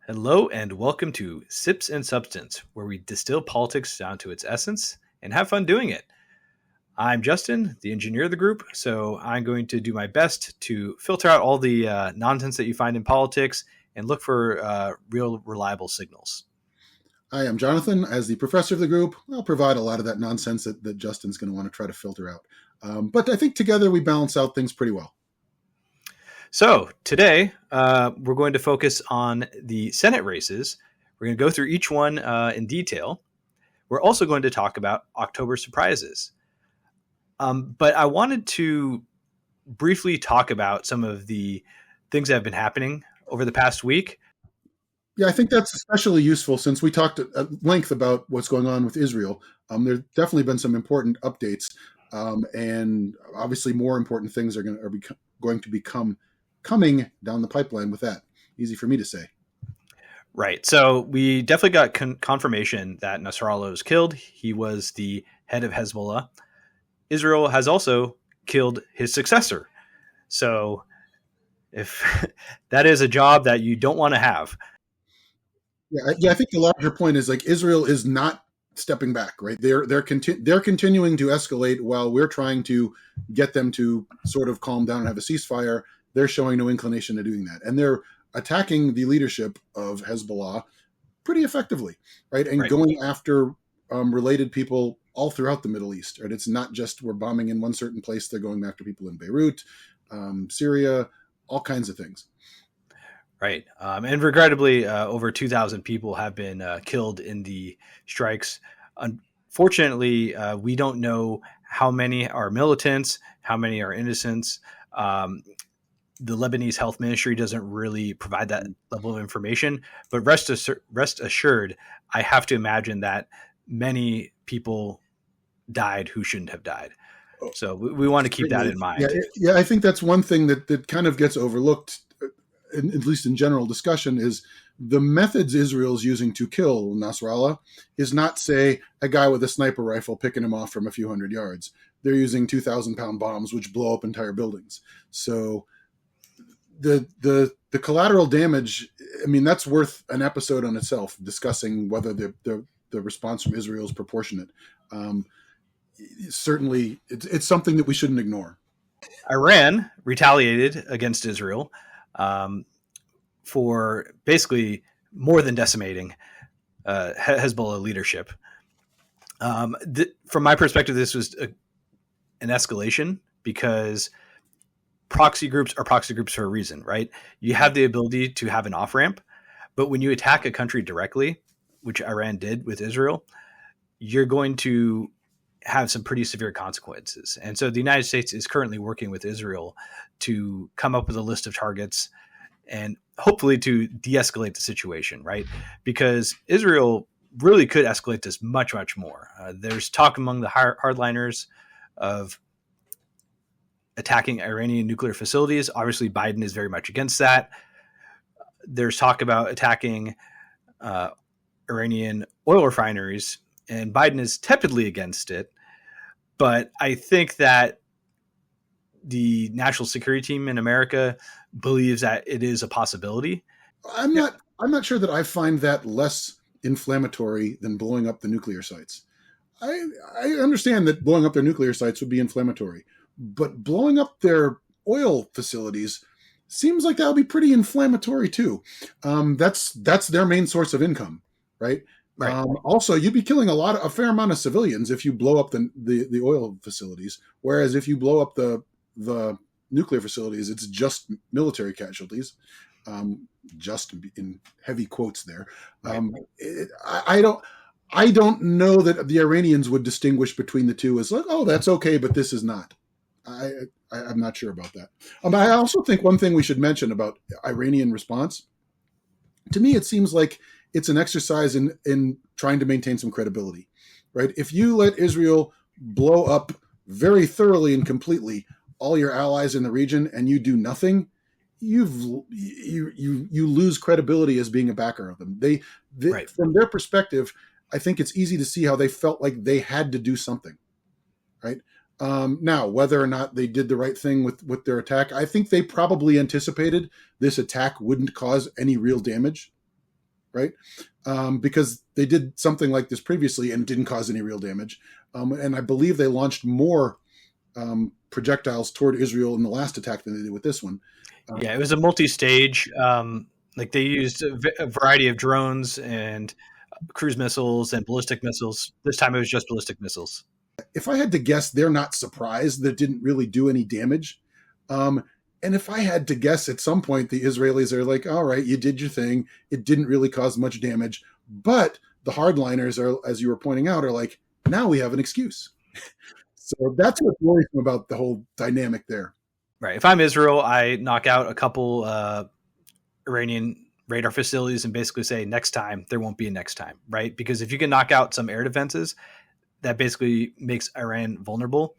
Hello and welcome to Sips and Substance, where we distill politics down to its essence and have fun doing it. I'm Justin, the engineer of the group, so I'm going to do my best to filter out all the nonsense that you find in politics and look for real, reliable signals. I am Jonathan. As the professor of the group, I'll provide a lot of that nonsense that Justin's going to want to try to filter out. But I think together we balance out things pretty well. So today we're going to focus on the Senate races. We're going to go through each one in detail. We're also going to talk about October surprises. But I wanted to briefly talk about some of the things that have been happening over the past week. Yeah, I think that's especially useful since we talked at length about what's going on with Israel. There's definitely been some important updates, and obviously more important things are going to become coming down the pipeline with that. Easy for me to say. Right. So we definitely got confirmation that Nasrallah was killed. He was the head of Hezbollah. Israel has also killed his successor. So if that is a job that you don't want to have. Yeah, I think the larger point is like Israel is not stepping back, right? They're continuing to escalate while we're trying to get them to sort of calm down and have a ceasefire. They're showing no inclination to doing that, and they're attacking the leadership of Hezbollah pretty effectively, right? And going after related people all throughout the Middle East. Right? It's not just we're bombing in one certain place; they're going after people in Beirut, Syria, all kinds of things. Right. And regrettably, over 2,000 people have been killed in the strikes. Unfortunately, we don't know how many are militants, how many are innocents. The Lebanese health ministry doesn't really provide that level of information. But rest assured, I have to imagine that many people died who shouldn't have died. So we want to keep that in mind. Yeah, I think that's one thing that kind of gets overlooked, at least in general discussion, is the methods Israel's using to kill Nasrallah is not, say, a guy with a sniper rifle picking him off from a few hundred yards. They're using 2,000-pound bombs, which blow up entire buildings. So the collateral damage, I mean, that's worth an episode on itself, discussing whether the response from Israel is proportionate. Certainly, it's something that we shouldn't ignore. Iran retaliated against Israel for basically more than decimating Hezbollah leadership. From my perspective, this was an escalation because proxy groups are proxy groups for a reason, right? You have the ability to have an off-ramp, but when you attack a country directly, which Iran did with Israel, you're going to have some pretty severe consequences. And so the United States is currently working with Israel to come up with a list of targets and hopefully to de-escalate the situation, right? Because Israel really could escalate this much, much more. There's talk among the hardliners of attacking Iranian nuclear facilities. Obviously, Biden is very much against that. There's talk about attacking Iranian oil refineries, and Biden is tepidly against it. But I think that the national security team in America believes that it is a possibility. I'm not sure that I find that less inflammatory than blowing up the nuclear sites. I understand that blowing up their nuclear sites would be inflammatory, but blowing up their oil facilities seems like that would be pretty inflammatory too. That's their main source of income, right? Right. Also, you'd be killing a fair amount of civilians if you blow up the oil facilities. Whereas if you blow up the nuclear facilities, it's just military casualties. Just in heavy quotes there. I don't know that the Iranians would distinguish between the two as like, oh, that's okay, but this is not. I'm not sure about that. I also think one thing we should mention about Iranian response, to me, it seems like it's an exercise in trying to maintain some credibility, right? If you let Israel blow up very thoroughly and completely all your allies in the region and you do nothing, you lose credibility as being a backer of them. They Right. From their perspective, I think it's easy to see how they felt like they had to do something, right? Now, whether or not they did the right thing with their attack, I think they probably anticipated this attack wouldn't cause any real damage, right? Because they did something like this previously and didn't cause any real damage. And I believe they launched more projectiles toward Israel in the last attack than they did with this one. Yeah, it was a multi-stage. Like they used a variety of drones and cruise missiles and ballistic missiles. This time it was just ballistic missiles. If I had to guess, they're not surprised that it didn't really do any damage. And if I had to guess, at some point the Israelis are like, all right, you did your thing. It didn't really cause much damage. But the hardliners are, as you were pointing out, are like, now we have an excuse. So that's what worries me about the whole dynamic there. Right. If I'm Israel, I knock out a couple Iranian radar facilities and basically say next time there won't be a next time, right? Because if you can knock out some air defenses, that basically makes Iran vulnerable.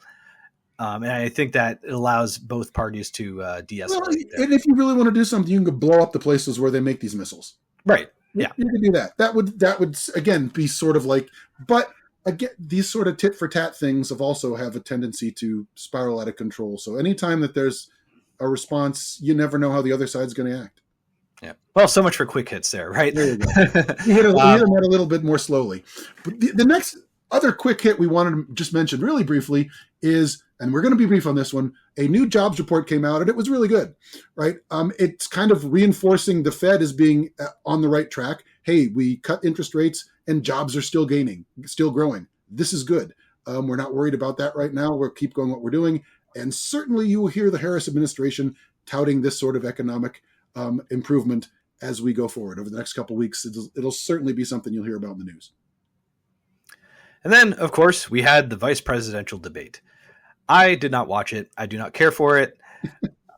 And I think that it allows both parties to de-escalate. Well, and if you really want to do something, you can blow up the places where they make these missiles. Right. Yeah. You can do that. That would again be sort of like, but again, these sort of tit for tat things also have a tendency to spiral out of control. So anytime that there's a response, you never know how the other side's going to act. Yeah. Well, so much for quick hits there, right? There you go. You hit them out a little bit more slowly. But the next other quick hit we wanted to just mention really briefly is, and we're going to be brief on this one, a new jobs report came out and it was really good, right? It's kind of reinforcing the Fed as being on the right track. Hey, we cut interest rates and jobs are still growing. This is good. We're not worried about that right now. We'll keep going what we're doing. And certainly you will hear the Harris administration touting this sort of economic improvement as we go forward over the next couple of weeks. It'll certainly be something you'll hear about in the news. And then, of course, we had the vice presidential debate. I did not watch it. I do not care for it.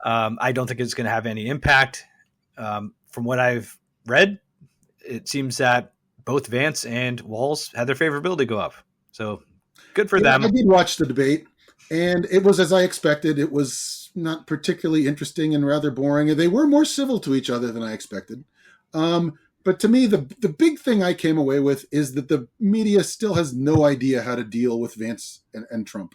I don't think it's going to have any impact. From what I've read, it seems that both Vance and Walz had their favorability go up. So good for them. I did watch the debate, and it was as I expected. It was not particularly interesting and rather boring. They were more civil to each other than I expected. But to me, the big thing I came away with is that the media still has no idea how to deal with Vance and Trump.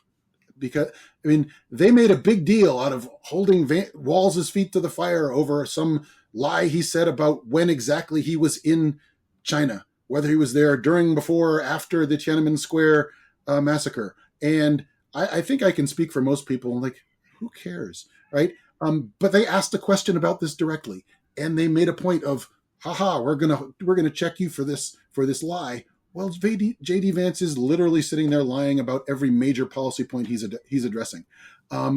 Because, I mean, they made a big deal out of holding Walz's feet to the fire over some lie he said about when exactly he was in China, whether he was there during, before, or after the Tiananmen Square massacre. And I think I can speak for most people, like, who cares, right? But they asked a question about this directly, and they made a point of, haha, we're gonna check you for this lie. Well, J.D. Vance is literally sitting there lying about every major policy point he's addressing.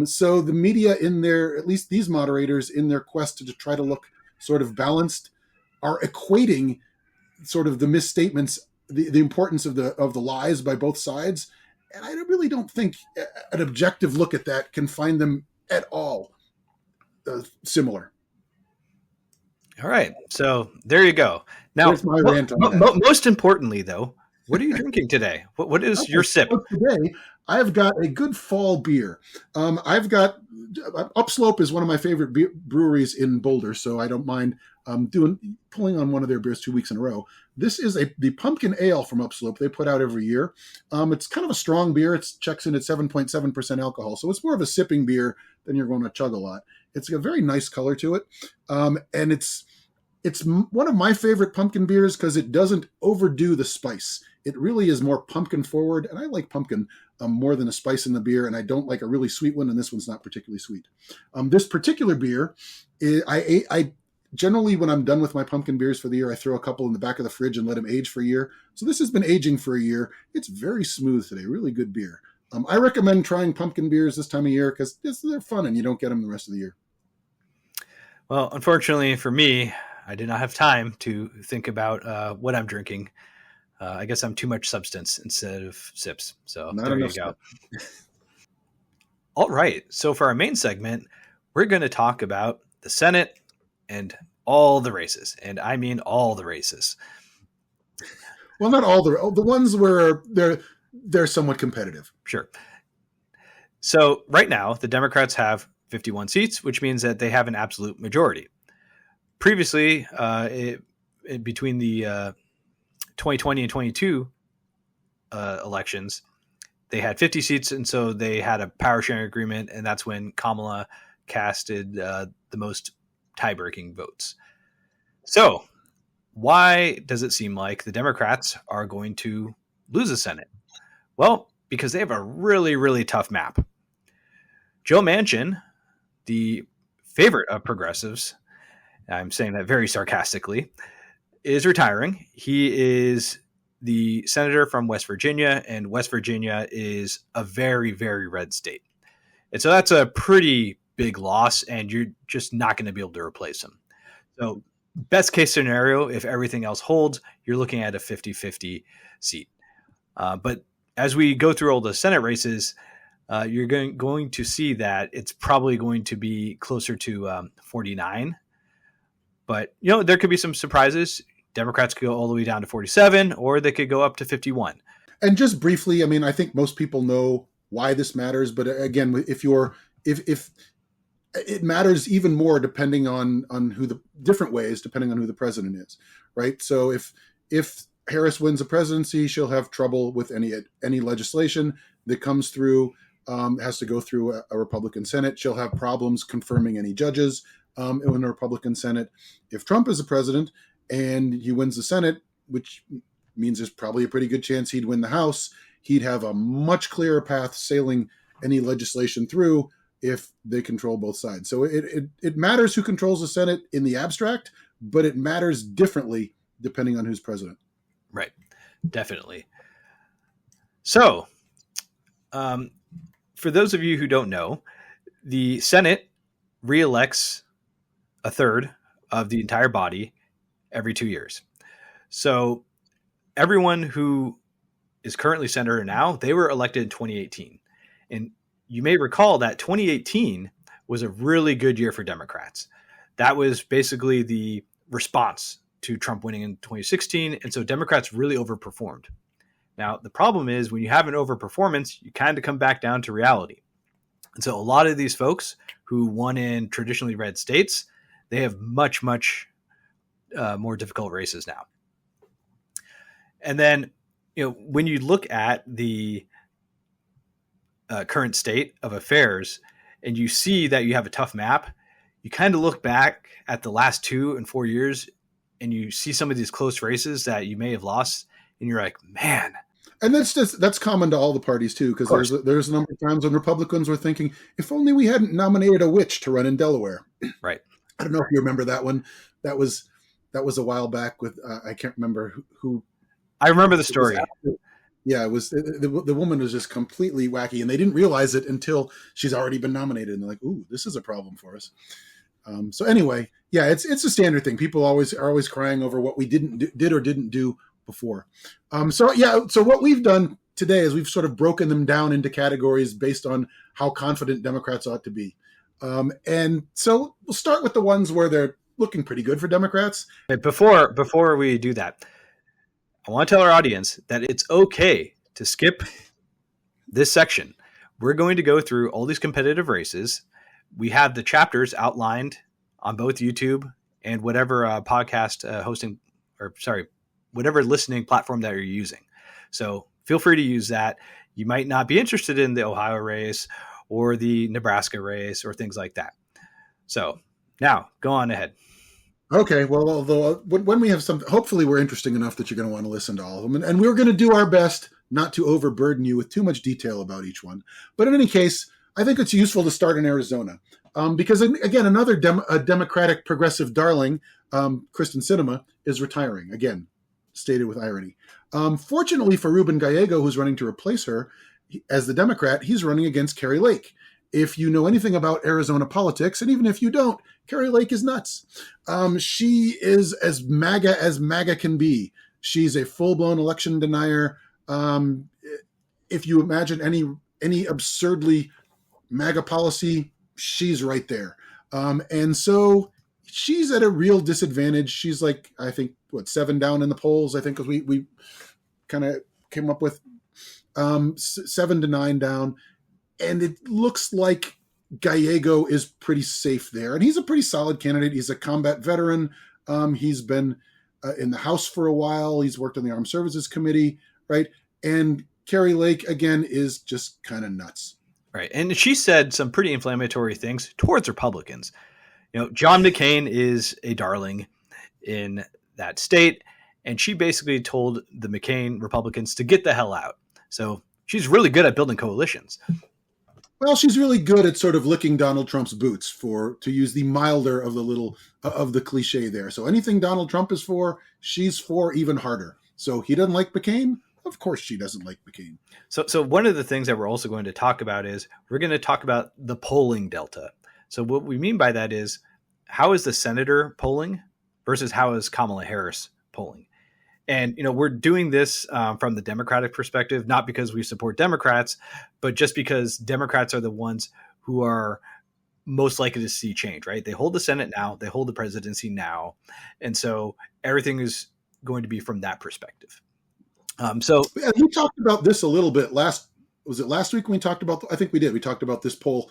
So the media, in their, at least these moderators, in their quest to try to look sort of balanced, are equating sort of the misstatements, the importance of the lies by both sides. And I really don't think an objective look at that can find them at all similar. All right. So there you go. Now, most importantly, though, what are you drinking today? What is your sip? Today, I've got a good fall beer. I've got Upslope is one of my favorite breweries in Boulder, so I don't mind pulling on one of their beers 2 weeks in a row. This is the pumpkin ale from Upslope they put out every year. It's kind of a strong beer. It checks in at 7.7% alcohol, so it's more of a sipping beer than you're going to chug a lot. It's a very nice color to it, and it's one of my favorite pumpkin beers because it doesn't overdo the spice. It really is more pumpkin forward, and I like pumpkin more than a spice in the beer, and I don't like a really sweet one, and this one's not particularly sweet. This particular beer, I generally, when I'm done with my pumpkin beers for the year, I throw a couple in the back of the fridge and let them age for a year. So this has been aging for a year. It's very smooth today, really good beer. I recommend trying pumpkin beers this time of year because they're fun and you don't get them the rest of the year. Well, unfortunately for me, I did not have time to think about what I'm drinking. I guess I'm too much substance instead of sips. So not there you go. All right. So for our main segment, we're going to talk about the Senate and all the races. And I mean all the races. Well, not all the ones where they're somewhat competitive. Sure. So right now, the Democrats have 51 seats, which means that they have an absolute majority. Previously, between the 2020 and 22 elections, they had 50 seats, and so they had a power sharing agreement, and that's when Kamala casted the most tie-breaking votes. So why does it seem like the Democrats are going to lose the Senate? Well, because they have a really, really tough map. Joe Manchin, the favorite of progressives, I'm saying that very sarcastically, is retiring. He is the senator from West Virginia, and West Virginia is a very, very red state. And so that's a pretty big loss, and you're just not going to be able to replace him. So best case scenario, if everything else holds, you're looking at a 50-50 seat. But as we go through all the Senate races, you're going to see that it's probably going to be closer to 49. But, there could be some surprises. Democrats could go all the way down to 47, or they could go up to 51. And just briefly, I mean, I think most people know why this matters, but again, if it matters even more depending on who the different ways, depending on who the president is, right? So if Harris wins the presidency, she'll have trouble with any legislation that comes through, has to go through a Republican Senate. She'll have problems confirming any judges in a Republican Senate. If Trump is the president and he wins the Senate, which means there's probably a pretty good chance he'd win the House, he'd have a much clearer path sailing any legislation through if they control both sides. So it matters who controls the Senate in the abstract, but it matters differently depending on who's president. Right. Definitely. So, for those of you who don't know, the Senate reelects a third of the entire body every 2 years. So everyone who is currently senator now, they were elected in 2018. And you may recall that 2018 was a really good year for Democrats. That was basically the response to Trump winning in 2016. And so Democrats really overperformed. Now, the problem is when you have an overperformance, you kind of come back down to reality. And so a lot of these folks who won in traditionally red states, they have much, much more difficult races now. And then, when you look at the current state of affairs and you see that you have a tough map, you kind of look back at the last 2 and 4 years and you see some of these close races that you may have lost and you're like, man. And that's common to all the parties too, because there's a number of times when Republicans were thinking, if only we hadn't nominated a witch to run in Delaware. Right. I don't know if you remember that one. That was a while back with I can't remember who. I remember the story. It was the woman was just completely wacky, and they didn't realize it until she's already been nominated, and they're like, "Ooh, this is a problem for us." So anyway, yeah, it's a standard thing. People are always crying over what we did or didn't do before. So what we've done today is we've sort of broken them down into categories based on how confident Democrats ought to be. And so we'll start with the ones where they're looking pretty good for Democrats. Before we do that, I want to tell our audience that it's okay to skip this section. We're going to go through all these competitive races. We have the chapters outlined on both YouTube and whatever podcast whatever listening platform that you're using. So feel free to use that. You might not be interested in the Ohio race or the Nebraska race or things like that. So now go on ahead. Okay. Well, although when we have some, hopefully we're interesting enough that you're going to want to listen to all of them. And we're going to do our best not to overburden you with too much detail about each one. But in any case, I think it's useful to start in Arizona. Because again, another Democratic progressive darling, Kristen Sinema, is retiring. Again, stated with irony. Fortunately for Ruben Gallego, who's running to replace her as the Democrat, he's running against Kari Lake. If you know anything about Arizona politics, and even if you don't, Kari Lake is nuts. She is as MAGA can be. She's a full-blown election denier. If you imagine any absurdly MAGA policy, she's right there. And so she's at a real disadvantage. She's like, I think, 7 down in the polls, I think, because we kind of came up with 7 to 9 down. And it looks like Gallego is pretty safe there. And he's a pretty solid candidate. He's a combat veteran. He's been in the House for a while. He's worked on the Armed Services Committee, right? And Kari Lake, again, is just kind of nuts. Right. And she said some pretty inflammatory things towards Republicans. John McCain is a darling in that state. And she basically told the McCain Republicans to get the hell out. So she's really good at building coalitions. Well, she's really good at sort of licking Donald Trump's boots, to use the milder of the cliche there. So anything Donald Trump is for, she's for even harder. So he doesn't like McCain. Of course she doesn't like McCain. So one of the things that we're also going to talk about is we're going to talk about the polling delta. So what we mean by that is, how is the senator polling versus how is Kamala Harris polling? And, we're doing this from the Democratic perspective, not because we support Democrats, but just because Democrats are the ones who are most likely to see change, right? They hold the Senate now, they hold the presidency now. And so everything is going to be from that perspective. We talked about this a little bit was it last week when we talked about, I think we did. We talked about this poll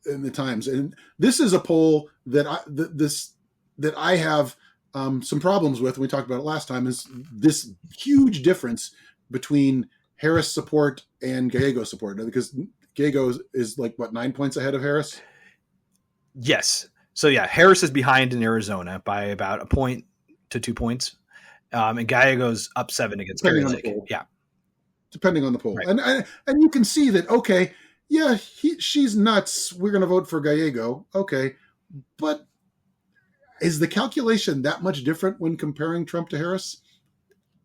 in the Times. And this is a poll that I have some problems with. We talked about it last time, is this huge difference between Harris support and Gallego support, because Gallego is 9 points ahead of Harris. Yes. So yeah, Harris is behind in Arizona by about a point to 2 points. And Gallego's up 7 against Kari Lake. Yeah. Depending on the poll. Right. And you can see that, okay, yeah, she's nuts. We're going to vote for Gallego. Okay. But is the calculation that much different when comparing Trump to Harris?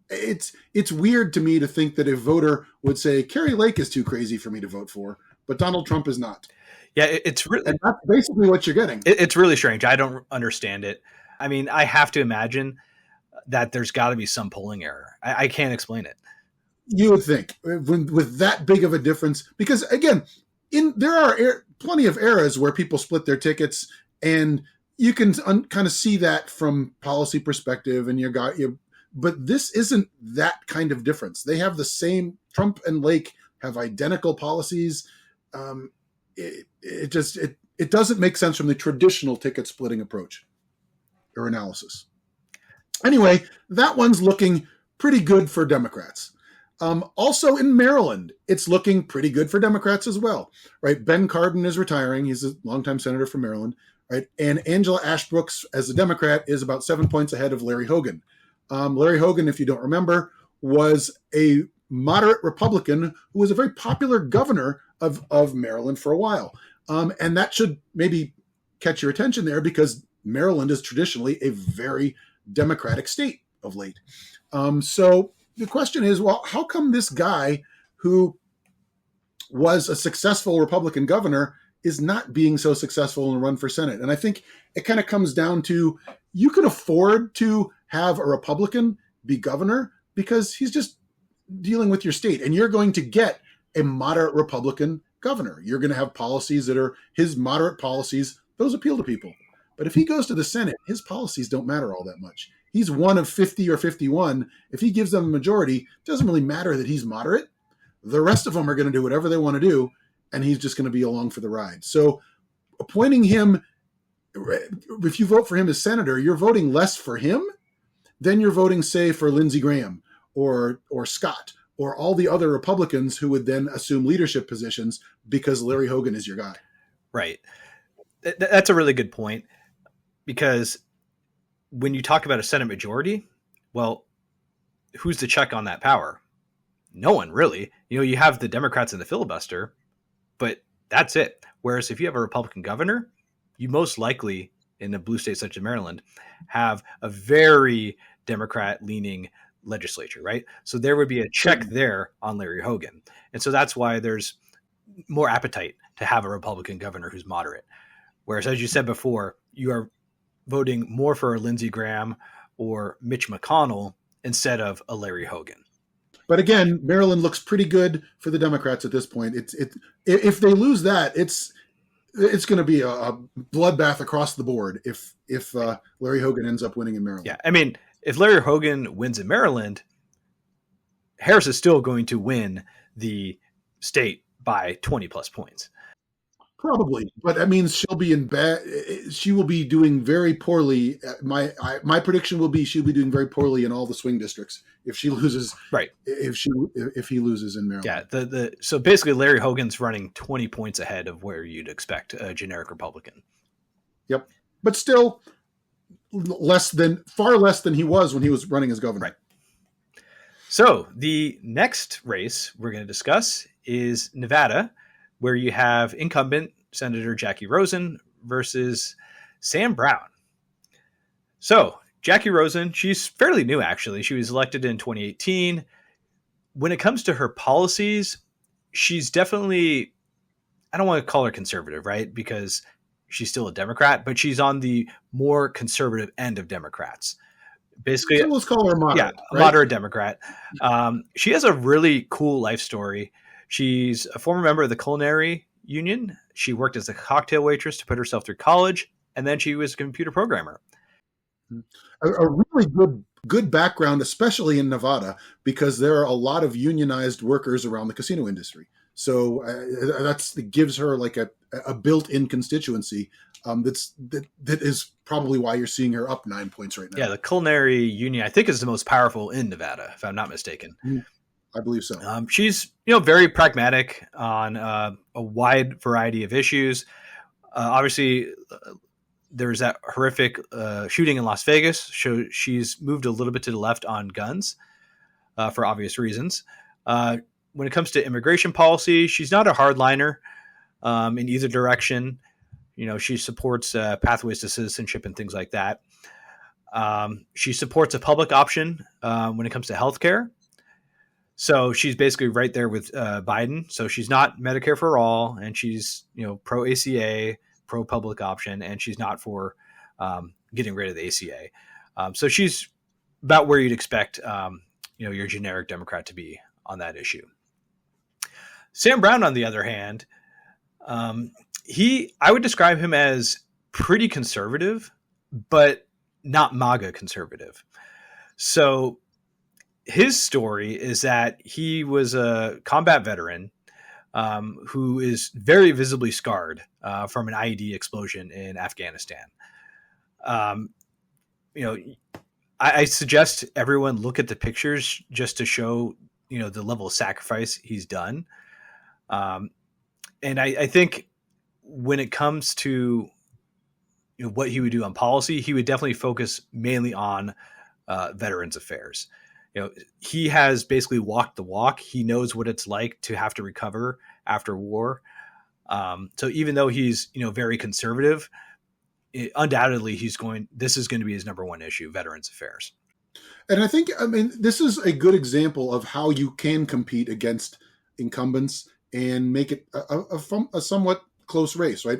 It's weird to me to think that a voter would say Kari Lake is too crazy for me to vote for, but Donald Trump is not. Yeah, it's really, and that's basically what you're getting. It's really strange. I don't understand it. I mean, I have to imagine that there's got to be some polling error. I can't explain it. You would think with that big of a difference, because again, there are plenty of eras where people split their tickets, and you can kind of see that from policy perspective, and but this isn't that kind of difference. They have the same. Trump and Lake have identical policies. It doesn't make sense from the traditional ticket splitting approach or analysis. Anyway, that one's looking pretty good for Democrats. Also in Maryland, it's looking pretty good for Democrats as well, right? Ben Cardin is retiring. He's a longtime senator from Maryland, right? And Angela Ashbrooks, as a Democrat, is about 7 points ahead of Larry Hogan. Larry Hogan, if you don't remember, was a moderate Republican who was a very popular governor of Maryland for a while. And that should maybe catch your attention there, because Maryland is traditionally a very Democratic state of late. So the question is, well, how come this guy who was a successful Republican governor is not being so successful in a run for Senate? And I think it kind of comes down to, you can afford to have a Republican be governor because he's just dealing with your state, and you're going to get a moderate Republican governor. You're going to have policies that are his moderate policies. Those appeal to people. But if he goes to the Senate, his policies don't matter all that much. He's one of 50 or 51. If he gives them a majority, it doesn't really matter that he's moderate. The rest of them are going to do whatever they want to do, and he's just going to be along for the ride. So appointing him, if you vote for him as senator, you're voting less for him than you're voting, say, for Lindsey Graham or Scott or all the other Republicans who would then assume leadership positions because Larry Hogan is your guy. Right. That's a really good point, because when you talk about a Senate majority, well, who's the check on that power? No one really. You have the Democrats in the filibuster, but that's it. Whereas if you have a Republican governor, you most likely, in a blue state such as Maryland, have a very Democrat-leaning legislature, right? So there would be a check there on Larry Hogan. And so that's why there's more appetite to have a Republican governor who's moderate. Whereas, as you said before, you are voting more for a Lindsey Graham or Mitch McConnell instead of a Larry Hogan. But again, Maryland looks pretty good for the Democrats at this point. If they lose that, it's going to be a bloodbath across the board if Larry Hogan ends up winning in Maryland. Yeah, I mean, if Larry Hogan wins in Maryland, Harris is still going to win the state by 20 plus points. Probably, but that means she'll be in bad. She will be doing very poorly. My prediction will be she'll be doing very poorly in all the swing districts if she loses. Right. If he loses in Maryland. Yeah. So basically, Larry Hogan's running 20 points ahead of where you'd expect a generic Republican. Yep. But still, far less than he was when he was running as governor. Right. So the next race we're going to discuss is Nevada, where you have incumbent Senator Jackie Rosen versus Sam Brown. So Jackie Rosen, she's fairly new, actually. She was elected in 2018. When it comes to her policies, she's definitely, I don't want to call her conservative, right? Because she's still a Democrat, but she's on the more conservative end of Democrats. Basically, So let's call her moderate. Yeah, a moderate Democrat. She has a really cool life story. She's a former member of the culinary union. She worked as a cocktail waitress to put herself through college, and then she was a computer programmer. A really good background, especially in Nevada, because there are a lot of unionized workers around the casino industry. So that gives her like a built-in constituency. That is probably why you're seeing her up 9 points right now. Yeah, the culinary union, I think, is the most powerful in Nevada, if I'm not mistaken. I believe so. She's very pragmatic on a wide variety of issues. Obviously, there's that horrific shooting in Las Vegas. So she's moved a little bit to the left on guns for obvious reasons. When it comes to immigration policy, she's not a hardliner in either direction. She supports pathways to citizenship and things like that. She supports a public option when it comes to healthcare. So she's basically right there with Biden. So she's not Medicare for all, and she's pro ACA, pro public option, and she's not for getting rid of the ACA. So she's about where you'd expect your generic Democrat to be on that issue. Sam Brown, on the other hand, I would describe him as pretty conservative, but not MAGA conservative. So his story is that he was a combat veteran who is very visibly scarred from an IED explosion in Afghanistan. I suggest everyone look at the pictures just to show, the level of sacrifice he's done. And I think when it comes to what he would do on policy, he would definitely focus mainly on veterans affairs. He has basically walked the walk. He knows what it's like to have to recover after war. So even though he's, very conservative, undoubtedly this is going to be his number one issue, veterans affairs. And I think, this is a good example of how you can compete against incumbents and make it a somewhat close race, right?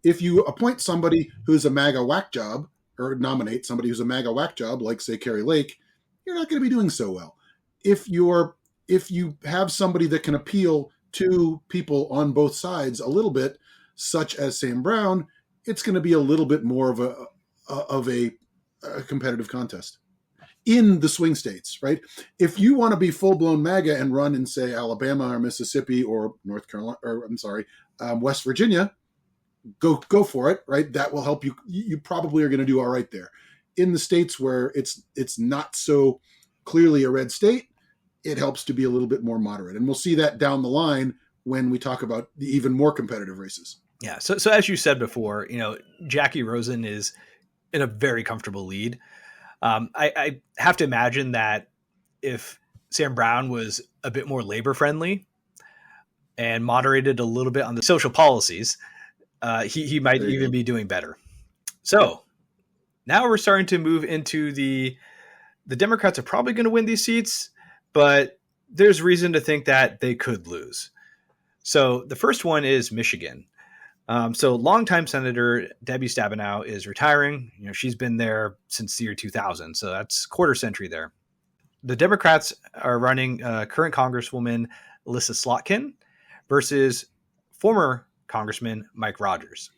If you appoint somebody who's a MAGA whack job, or nominate somebody who's a MAGA whack job, like say Carrie Lake, you're not going to be doing so well. If you have somebody that can appeal to people on both sides a little bit, such as Sam Brown, it's going to be a little bit more of a competitive contest in the swing states, right? If you want to be full-blown MAGA and run in, say, Alabama or Mississippi or North Carolina, West Virginia, go for it, right? That will help you. You probably are going to do all right there. In the states where it's not so clearly a red state, it helps to be a little bit more moderate. And we'll see that down the line when we talk about the even more competitive races. Yeah. So as you said before, Jackie Rosen is in a very comfortable lead. I have to imagine that if Sam Brown was a bit more labor friendly and moderated a little bit on the social policies, he might even be doing better. So now we're starting to move into the Democrats are probably going to win these seats, but there's reason to think that they could lose. So the first one is Michigan. So longtime Senator Debbie Stabenow is retiring. She's been there since the year 2000. So that's quarter century there. The Democrats are running current Congresswoman Alyssa Slotkin versus former Congressman Mike Rogers.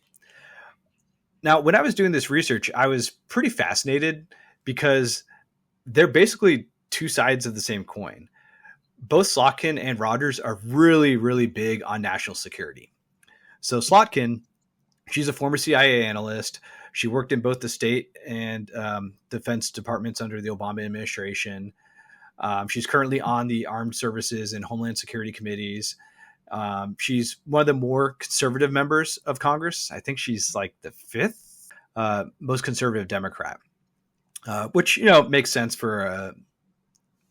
Now, when I was doing this research, I was pretty fascinated because they're basically two sides of the same coin. Both Slotkin and Rogers are really, really big on national security. So Slotkin, she's a former CIA analyst. She worked in both the state and defense departments under the Obama administration. She's currently on the Armed Services and Homeland Security committees. She's one of the more conservative members of Congress. I think she's like the fifth most conservative Democrat. which makes sense for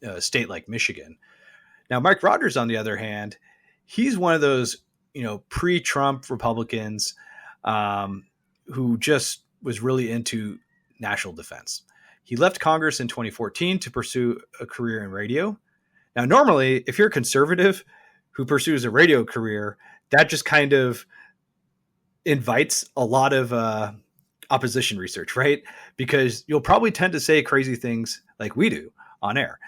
a state like Michigan. Now, Mike Rogers, on the other hand, he's one of those pre-Trump Republicans who just was really into national defense. He left Congress in 2014 to pursue a career in radio. Now, normally, if you're a conservative who pursues a radio career, that just kind of invites a lot of opposition research, right? Because you'll probably tend to say crazy things like we do on air.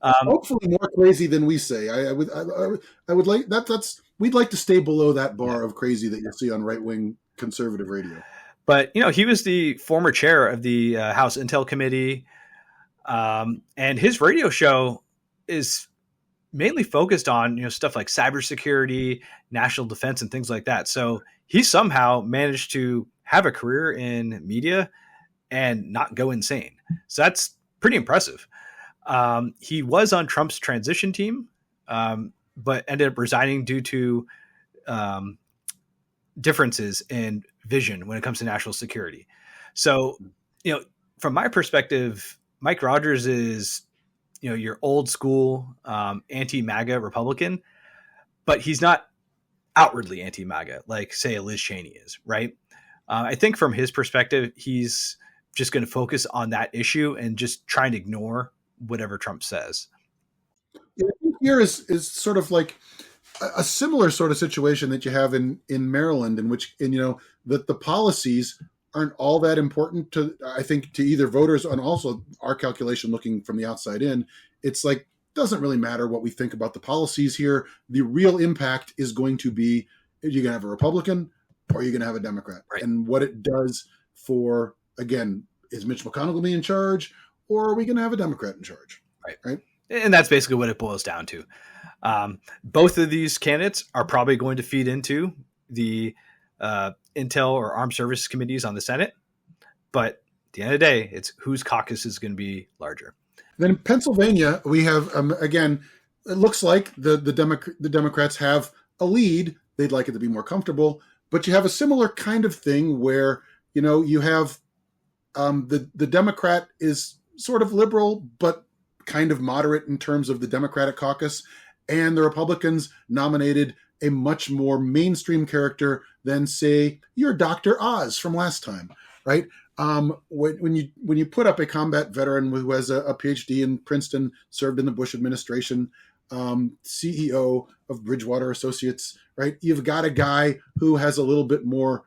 Hopefully more crazy than we say. I would like that's we'd like to stay below that bar of crazy that you'll see on right-wing conservative radio. But he was the former chair of the House Intel Committee, and his radio show is mainly focused on stuff like cybersecurity, national defense, and things like that. So he somehow managed to have a career in media and not go insane. So that's pretty impressive. He was on Trump's transition team, but ended up resigning due to differences in vision when it comes to national security. So, from my perspective, Mike Rogers is, your old school anti-MAGA Republican, but he's not outwardly anti-MAGA like, say, a Liz Cheney is, right? I think from his perspective, he's just going to focus on that issue and just try and ignore whatever Trump says. Here is sort of like a similar sort of situation that you have in Maryland, in which, that the policies aren't all that important to, I think, to either voters and also our calculation looking from the outside in. It's like, doesn't really matter what we think about the policies here. The real impact is going to be, you're going to have a Republican or you're going to have a Democrat. Right. And what it does for, again, is Mitch McConnell going to be in charge, or are we going to have a Democrat in charge? Right. And that's basically what it boils down to. Both of these candidates are probably going to feed into the Intel or Armed Services Committees on the Senate. But at the end of the day, it's whose caucus is going to be larger. Then in Pennsylvania, we have, again, it looks like the Democrats have a lead. They'd like it to be more comfortable. But you have a similar kind of thing where, you have the Democrat is sort of liberal, but kind of moderate in terms of the Democratic caucus. And the Republicans nominated a much more mainstream character than, say, your Dr. Oz from last time, right? When you put up a combat veteran who has a PhD in Princeton, served in the Bush administration, CEO of Bridgewater Associates, right? You've got a guy who has a little bit more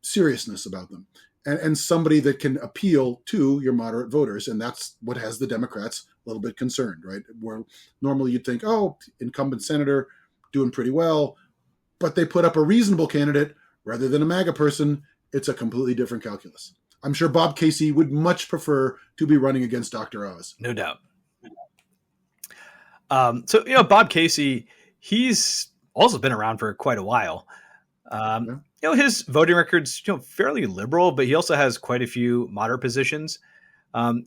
seriousness about them, and somebody that can appeal to your moderate voters. And that's what has the Democrats a little bit concerned, right? Where normally you'd think, oh, incumbent senator doing pretty well, but they put up a reasonable candidate rather than a MAGA person. It's a completely different calculus. I'm sure Bob Casey would much prefer to be running against Dr. Oz. No doubt. So, Bob Casey, he's also been around for quite a while. His voting record's fairly liberal, but he also has quite a few moderate positions.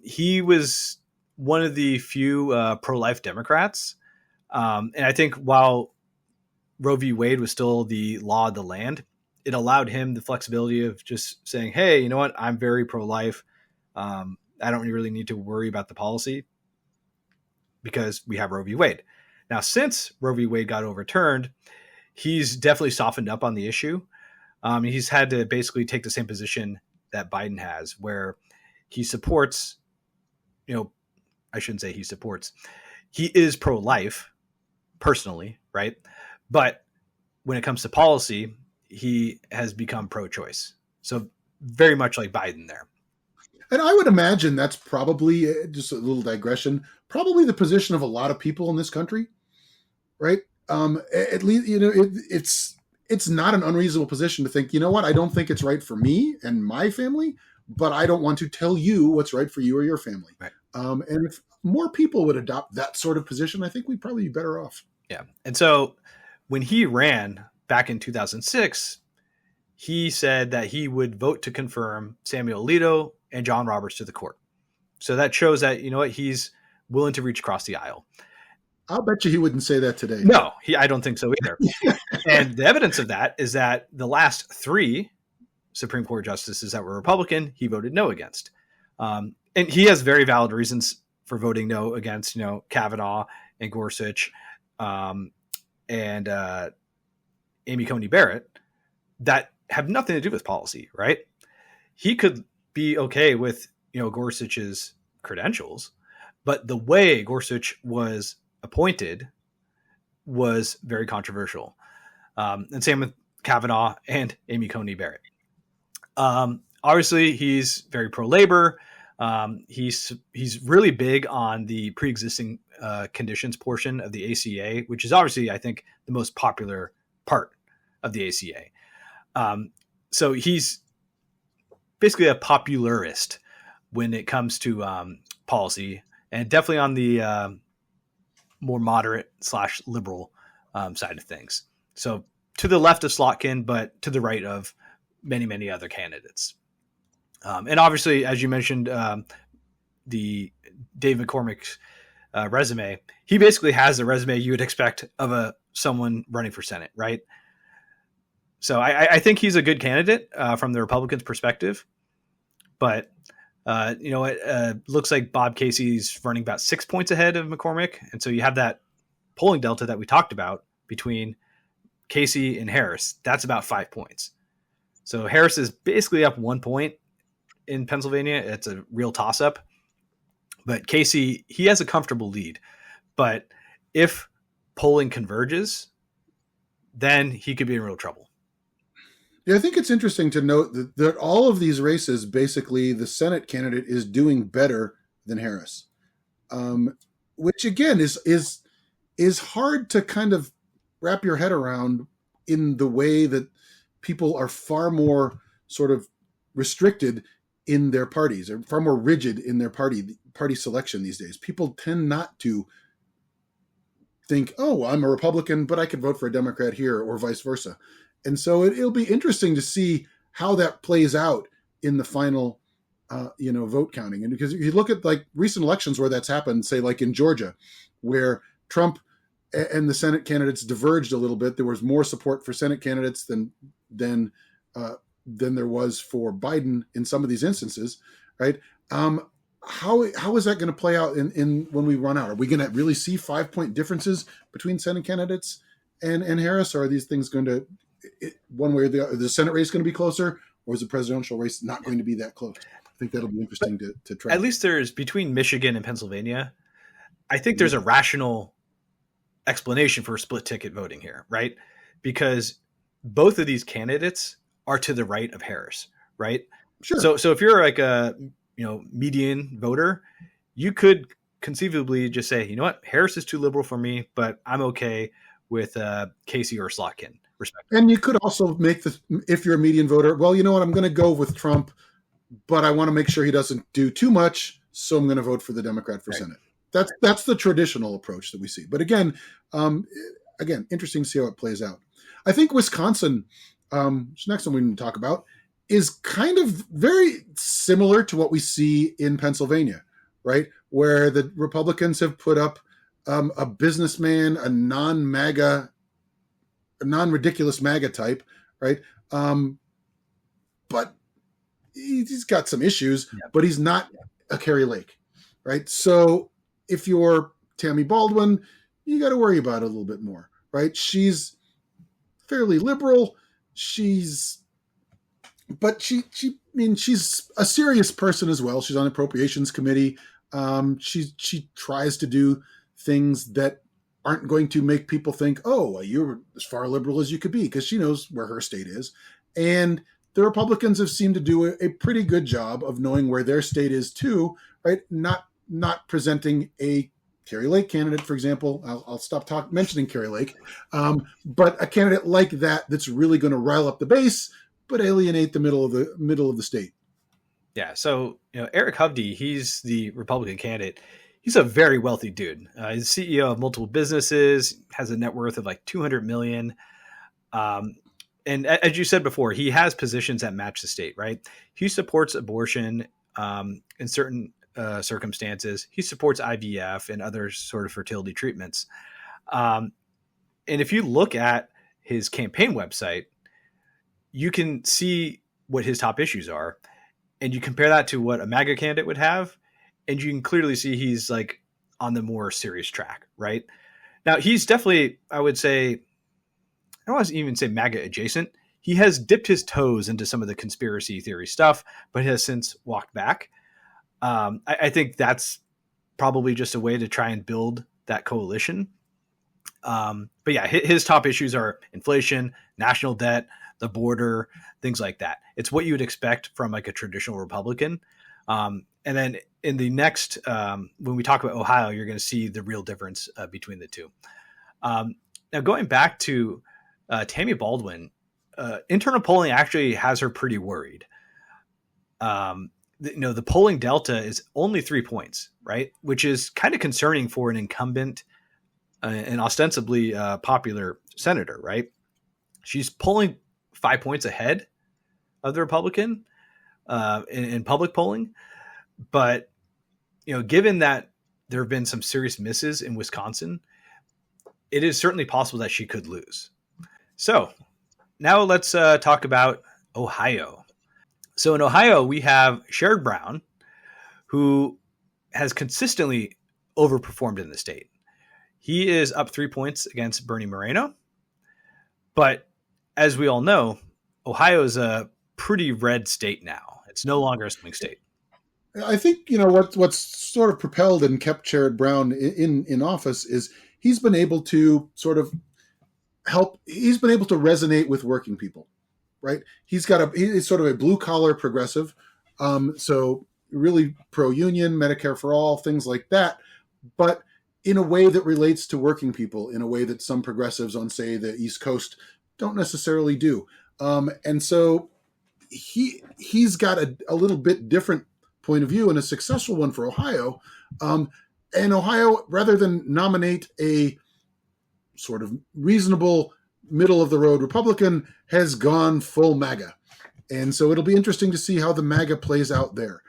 He was one of the few pro-life Democrats. And I think while Roe v. Wade was still the law of the land, it allowed him the flexibility of just saying, hey, you know what? I'm very pro-life. I don't really need to worry about the policy because we have Roe v. Wade. Now, since Roe v. Wade got overturned, he's definitely softened up on the issue. He's had to basically take the same position that Biden has, where he supports, I shouldn't say he supports, he is pro-life personally, right? But when it comes to policy, he has become pro-choice. So very much like Biden there. And I would imagine that's probably, just a little digression, probably the position of a lot of people in this country, right? At least, it's not an unreasonable position to think, you know what, I don't think it's right for me and my family, but I don't want to tell you what's right for you or your family. Right. And if more people would adopt that sort of position, I think we'd probably be better off. Yeah. And so when he ran back in 2006, he said that he would vote to confirm Samuel Alito and John Roberts to the court. So that shows that, he's willing to reach across the aisle. I'll bet you he wouldn't say that today. No, I don't think so either. And the evidence of that is that the last 3 Supreme Court justices that were Republican, he voted no against. And he has very valid reasons for voting no against, Kavanaugh and Gorsuch and Amy Coney Barrett that have nothing to do with policy, right? He could be okay with, Gorsuch's credentials, but the way Gorsuch was appointed was very controversial. And same with Kavanaugh and Amy Coney Barrett. Obviously, he's very pro-labor. He's really big on the pre-existing conditions portion of the ACA, which is obviously, I think, the most popular part of the ACA. So he's basically a popularist when it comes to policy, and definitely on the more moderate / liberal side of things. So to the left of Slotkin, but to the right of many, many other candidates. And obviously, as you mentioned, the Dave McCormick's resume, he basically has the resume you would expect of someone running for Senate, right? So I think he's a good candidate from the Republicans' perspective. But, it looks like Bob Casey's running about 6 points ahead of McCormick. And so you have that polling delta that we talked about between Casey and Harris. That's about 5 points. So Harris is basically up 1 point in Pennsylvania. It's a real toss-up. But Casey, he has a comfortable lead. But if polling converges, then he could be in real trouble. Yeah, I think it's interesting to note that all of these races, basically, the Senate candidate is doing better than Harris, which again is hard to kind of wrap your head around in the way that people are far more sort of restricted in their parties, or far more rigid in their party selection these days. People tend not to think, oh, I'm a Republican, but I could vote for a Democrat here, or vice versa. And so it'll be interesting to see how that plays out in the final, vote counting. And because if you look at like recent elections where that's happened, say like in Georgia, where Trump and the Senate candidates diverged a little bit, there was more support for Senate candidates than there was for Biden in some of these instances, right? How is that going to play out in when we run out? Are we going to really see 5 point differences between Senate candidates and Harris, or are these things going to, one way or the other, the Senate race going to be closer, or is the presidential race not going to be that close? I think that'll be interesting to track. At least there's, between Michigan and Pennsylvania, I think there's a rational explanation for split ticket voting here, right? Because both of these candidates are to the right of Harris, right? Sure. So if you're like a median voter, you could conceivably just say, you know what, Harris is too liberal for me, but I'm okay with Casey or Slotkin, respectively. And you could also make if you're a median voter, well, you know what, I'm going to go with Trump, but I want to make sure he doesn't do too much, so I'm going to vote for the Democrat for Senate. That's the traditional approach that we see. But again, interesting to see how it plays out. I think Wisconsin, which next one we need to talk about, is kind of very similar to what we see in Pennsylvania, right? Where the Republicans have put up a businessman, a non-ridiculous MAGA type, right? But he's got some issues, but he's not a Carrie Lake, right? So if you're Tammy Baldwin, you got to worry about it a little bit more, right? She's fairly liberal. She's a serious person as well. She's on the Appropriations Committee. She tries to do things that aren't going to make people think, oh, you're as far liberal as you could be, because she knows where her state is. And the Republicans have seemed to do a pretty good job of knowing where their state is too, right? Not presenting a Carrie Lake candidate, for example. I'll stop mentioning Carrie Lake, but a candidate like that's really going to rile up the base, but alienate the middle of the state. Yeah. So Eric Hovde, he's the Republican candidate. He's a very wealthy dude. He's CEO of multiple businesses, has a net worth of like $200 million. And as you said before, he has positions that match the state, right? He supports abortion in certain circumstances. He supports IVF and other sort of fertility treatments. And if you look at his campaign website, you can see what his top issues are, and you compare that to what a MAGA candidate would have, and you can clearly see he's like on the more serious track, right? Now, he's definitely, I would say, I don't want to even say MAGA adjacent. He has dipped his toes into some of the conspiracy theory stuff, but has since walked back. I think that's probably just a way to try and build that coalition. But yeah, his top issues are inflation, national debt, the border, things like that. It's what you would expect from like a traditional Republican. And then in the next, when we talk about Ohio, you're going to see the real difference between the two. Now, going back to Tammy Baldwin, internal polling actually has her pretty worried. The polling delta is only 3 points, right? Which is kind of concerning for an incumbent and ostensibly popular senator, right? She's polling 5 points ahead of the Republican in public polling. But, given that there have been some serious misses in Wisconsin, it is certainly possible that she could lose. So now let's talk about Ohio. So in Ohio, we have Sherrod Brown, who has consistently overperformed in the state. He is up 3 points against Bernie Moreno. But as we all know, Ohio is a pretty red state now. It's no longer a swing state. I think, what's sort of propelled and kept Sherrod Brown in office is he's been able to sort of he's been able to resonate with working people, right? He's sort of a blue collar progressive. So really pro-union, Medicare for all, things like that. But in a way that relates to working people, in a way that some progressives on, say, the East Coast don't necessarily do. And so he's got a little bit different point of view and a successful one for Ohio. And Ohio, rather than nominate a sort of reasonable middle of the road Republican, has gone full MAGA. And so it'll be interesting to see how the MAGA plays out there.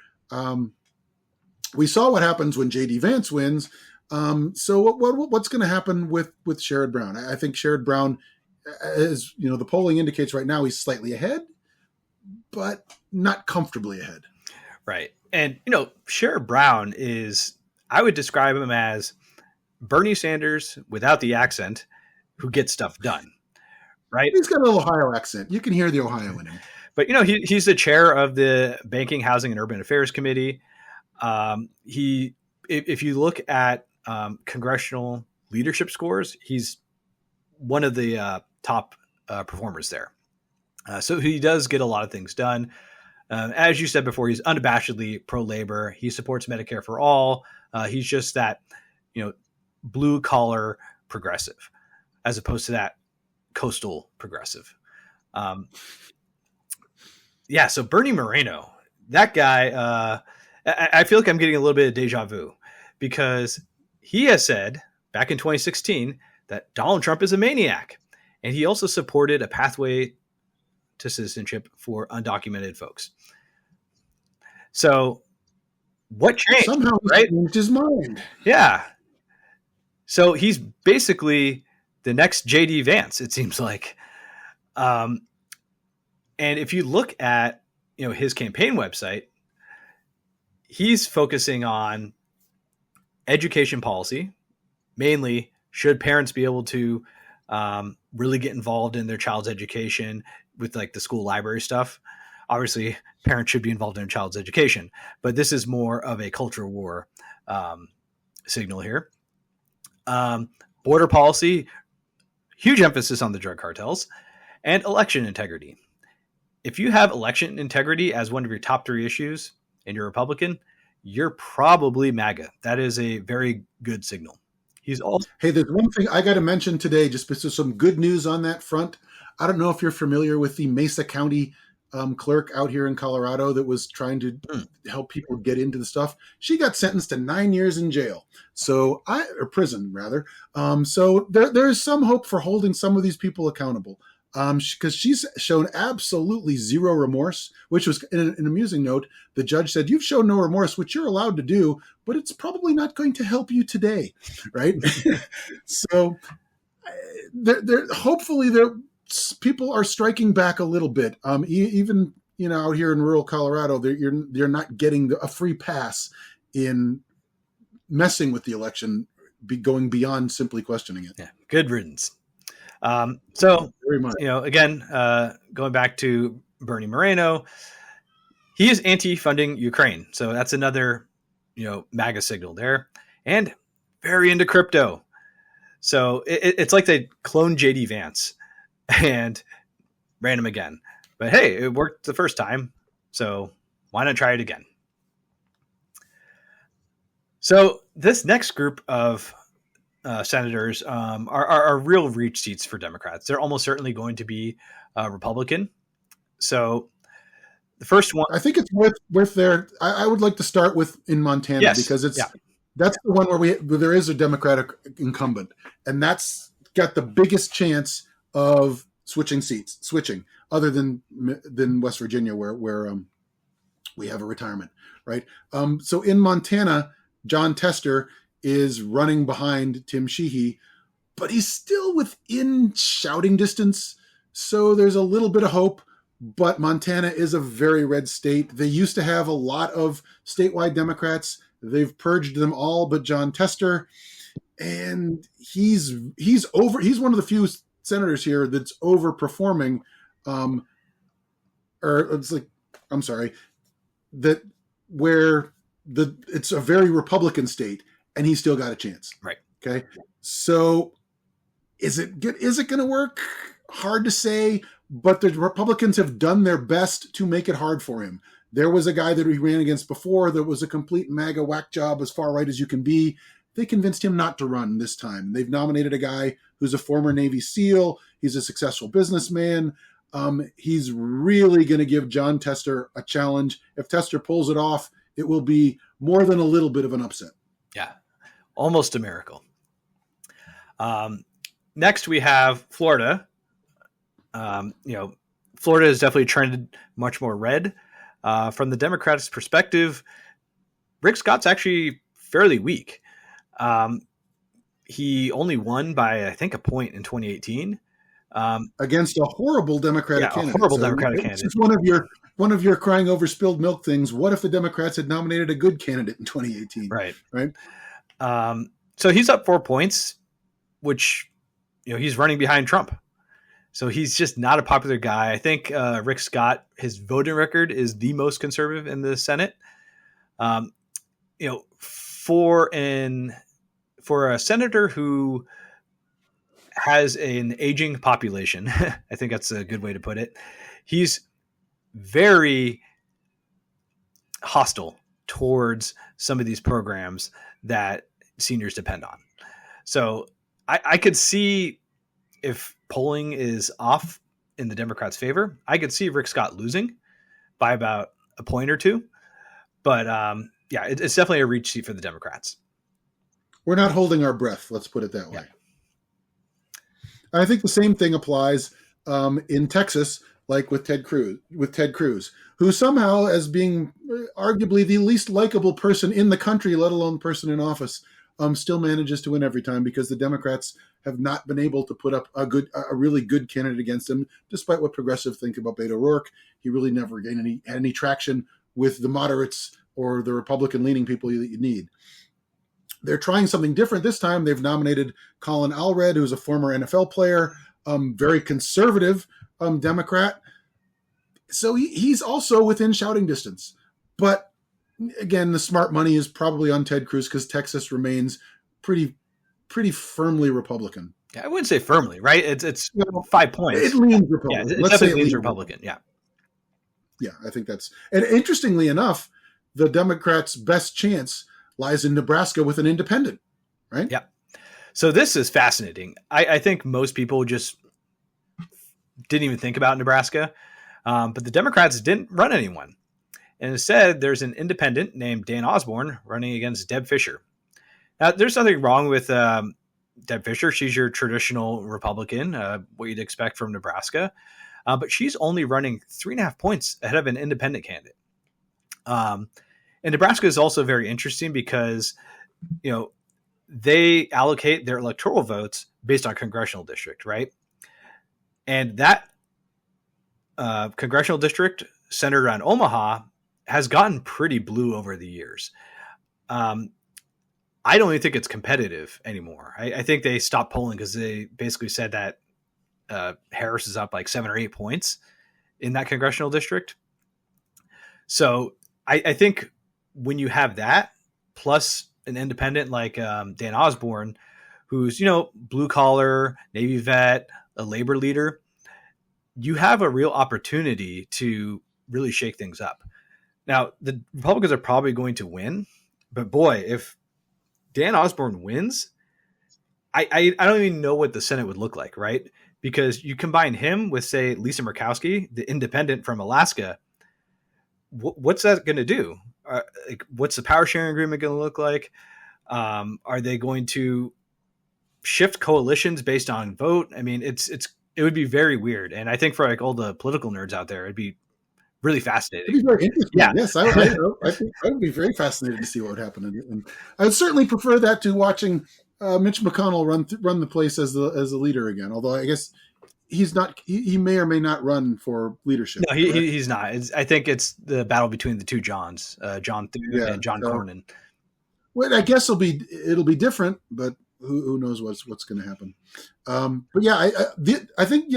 We saw what happens when J.D. Vance wins. So what's going to happen with Sherrod Brown? I think Sherrod Brown, as the polling indicates right now, he's slightly ahead, but not comfortably ahead. Right. And, Sherrod Brown is, I would describe him as Bernie Sanders without the accent who gets stuff done. Right. He's got a little Ohio accent. You can hear the Ohio in him. But, he's the chair of the Banking, Housing, and Urban Affairs Committee. If you look at congressional leadership scores, he's one of the top performers there. So he does get a lot of things done. As you said before, he's unabashedly pro-labor. He supports Medicare for all. He's just that, blue collar progressive, as opposed to that coastal progressive. So Bernie Moreno, that guy, I feel like I'm getting a little bit of deja vu, because he has said back in 2016 that Donald Trump is a maniac. And he also supported a pathway to citizenship for undocumented folks. So what changed? Somehow he changed his mind. Yeah. So he's basically the next J.D. Vance, it seems like. And if you look at, his campaign website, he's focusing on education policy, mainly should parents be able to really get involved in their child's education with like the school library stuff. Obviously, parents should be involved in their child's education, but this is more of a culture war signal here. Border policy, huge emphasis on the drug cartels, and election integrity. If you have election integrity as one of your top 3 issues and you're Republican, you're probably MAGA. That is a very good signal. Hey, there's one thing I got to mention today, just because there's some good news on that front. I don't know if you're familiar with the Mesa County clerk out here in Colorado that was trying to help people get into the stuff. She got sentenced to 9 years in jail. Or prison rather. So there is some hope for holding some of these people accountable. Because she's shown absolutely zero remorse, which was an amusing note. The judge said, "You've shown no remorse, which you're allowed to do, but it's probably not going to help you today." Right. So hopefully people are striking back a little bit. Even out here in rural Colorado, you're not getting a free pass in messing with the election, going beyond simply questioning it. Yeah, good riddance. So, Very much. Again, going back to Bernie Moreno, he is anti-funding Ukraine. So that's another, MAGA signal there, and very into crypto. So it's like they cloned JD Vance and ran him again. But hey, it worked the first time, so why not try it again? So this next group of senators are real reach seats for Democrats. They're almost certainly going to be Republican. So the first one, I think it's worth there. I would like to start with in Montana, yes, because that's the one where there is a Democratic incumbent, and that's got the biggest chance of switching, other than West Virginia, where we have a retirement, right? So in Montana, John Tester is running behind Tim Sheehy, but he's still within shouting distance. So there's a little bit of hope, but Montana is a very red state. They used to have a lot of statewide Democrats. They've purged them all but John Tester. And he's one of the few senators here that's overperforming. It's a very Republican state, and he's still got a chance. Right. Okay. So is it good? Is it going to work? Hard to say, but the Republicans have done their best to make it hard for him. There was a guy that he ran against before that was a complete MAGA whack job, as far right as you can be. They convinced him not to run this time. They've nominated a guy who's a former Navy SEAL. He's a successful businessman. He's really going to give John Tester a challenge. If Tester pulls it off, it will be more than a little bit of an upset. Yeah, almost a miracle. Next, we have Florida. Florida has definitely trended much more red. From the Democrats' perspective, Rick Scott's actually fairly weak. He only won by, I think, a point in 2018. Against a horrible Democratic candidate. Democratic candidate. It's one of your crying over spilled milk things. What if the Democrats had nominated a good candidate in 2018? Right. Right. So he's up 4 points, which, he's running behind Trump. So he's just not a popular guy. I think Rick Scott, his voting record is the most conservative in the Senate. For a senator who has an aging population, I think that's a good way to put it. He's very hostile towards some of these programs that seniors depend on. So I could see, if polling is off in the Democrats' favor, I could see Rick Scott losing by about a point or two. But it's definitely a reach seat for the Democrats. We're not holding our breath. Let's put it that way. Yeah. I think the same thing applies in Texas, like with Ted Cruz, who somehow, as being arguably the least likable person in the country, let alone person in office, still manages to win every time, because the Democrats have not been able to put up a really good candidate against him, despite what progressives think about Beto O'Rourke. He really never gained any traction with the moderates or the Republican-leaning people that you need. They're trying something different this time. They've nominated Colin Allred, who's a former NFL player, very conservative Democrat. So he's also within shouting distance. But again, the smart money is probably on Ted Cruz, because Texas remains pretty firmly Republican. Yeah, I wouldn't say firmly, right? It's 5 points. It leans Republican. Yeah, it definitely leans Republican. Yeah. Yeah, I think that's... And interestingly enough, the Democrats' best chance lies in Nebraska with an independent, right? Yeah. So this is fascinating. I think most people just didn't even think about Nebraska, but the Democrats didn't run anyone. And instead, there's an independent named Dan Osborne running against Deb Fischer. Now, there's nothing wrong with Deb Fischer. She's your traditional Republican, what you'd expect from Nebraska. But she's only running 3.5 points ahead of an independent candidate. And Nebraska is also very interesting because, they allocate their electoral votes based on congressional district, right? And that congressional district centered around Omaha has gotten pretty blue over the years. I don't even think it's competitive anymore. I think they stopped polling because they basically said that Harris is up like 7 or 8 points in that congressional district. So I think when you have that plus an independent like Dan Osborne, who's, blue collar, Navy vet, a labor leader, you have a real opportunity to really shake things up. Now, the Republicans are probably going to win, but boy, if Dan Osborne wins, I don't even know what the Senate would look like, right? Because you combine him with, say, Lisa Murkowski, the independent from Alaska. What's that going to do? What's the power sharing agreement going to look like? Are they going to shift coalitions based on vote? I mean, it would be very weird. And I think for like all the political nerds out there, it'd be really fascinating. It'd be very interesting. Yeah. Yes, I think I would be very fascinated to see what would happen. And I would certainly prefer that to watching Mitch McConnell run the place as the leader again. Although I guess he's not. He may or may not run for leadership. No, he's not. I think it's the battle between the two Johns, John Thune and John Cornyn. Well, I guess it'll be different, but who knows what's going to happen. But yeah, I think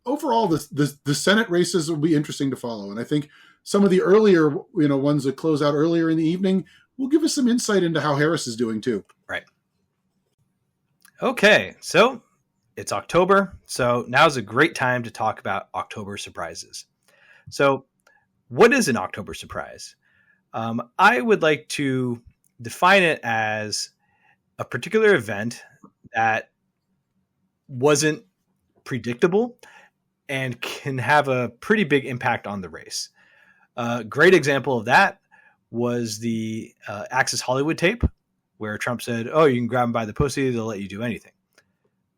overall the Senate races will be interesting to follow, and I think some of the earlier ones that close out earlier in the evening will give us some insight into how Harris is doing too. Right. Okay, so it's October, so now's a great time to talk about October surprises. So, what is an October surprise? I would like to define it as a particular event that wasn't predictable and can have a pretty big impact on the race. A great example of that was the Access Hollywood tape, where Trump said, "Oh, you can grab them by the pussy, they'll let you do anything."